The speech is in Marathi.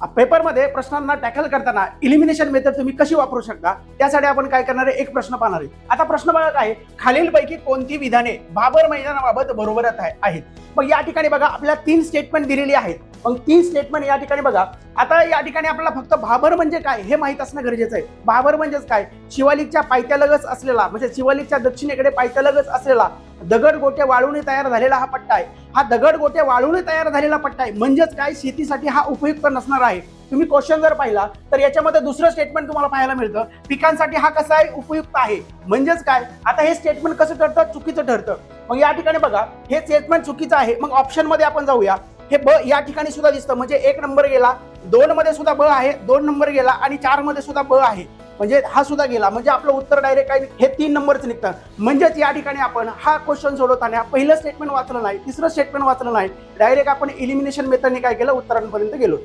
पेपरमध्ये प्रश्नांना टॅकल करताना इलिमिनेशन मेथड तुम्ही कशी वापरू शकता त्यासाठी आपण काय करणार आहे, एक प्रश्न पाहणार आहे. आता प्रश्न बघा काय आहे, खालीलपैकी कोणती विधाने बाबर मैदानाबाबत बरोबर आहेत. मग या ठिकाणी बघा आपल्याला 3 स्टेटमेंट दिलेली आहेत. मग 3 स्टेटमेंट या ठिकाणी बघा. आता या ठिकाणी आपल्याला फक्त बाबर म्हणजे काय हे माहित असणं गरजेचं आहे. बाबर म्हणजेच काय, शिवालिकच्या पायथ्यालगत असलेला, म्हणजे शिवालिकच्या दक्षिणेकडे पायथ्यालगत असलेला दगड गोटे वाळूने तयार झालेला हा पट्टा आहे. हा दगड गोटे वाळूने तयार झालेला पट्टा आहे म्हणजेच काय, शेतीसाठी हा उपयुक्त नसणार आहे. तुम्ही क्वेश्चन जर पाहिला तर याच्यामध्ये दुसरं स्टेटमेंट तुम्हाला पाहायला मिळतं, पिकांसाठी हा कसा आहे, उपयुक्त आहे. म्हणजेच काय, आता हे स्टेटमेंट कसं ठरतं, चुकीचं ठरतं. मग या ठिकाणी बघा हे स्टेटमेंट चुकीचं आहे. मग ऑप्शन मध्ये आपण जाऊया. हे ब या ठिकाणी सुद्धा दिसतं, म्हणजे 1 नंबर गेला, 2 मध्ये सुद्धा ब आहे, 2 नंबर गेला आणि 4 मध्ये सुद्धा ब आहे, म्हणजे हा सुद्धा गेला. म्हणजे आपलं उत्तर डायरेक्ट काय, हे 3 नंबरचं निघतं. म्हणजेच या ठिकाणी आपण हा क्वेश्चन सोडवताना पहिलं स्टेटमेंट वाचलं नाही, तिसरं स्टेटमेंट वाचलं नाही, डायरेक्ट आपण इलिमिनेशन मेथडने काय केलं, उत्तरांपर्यंत गेलो.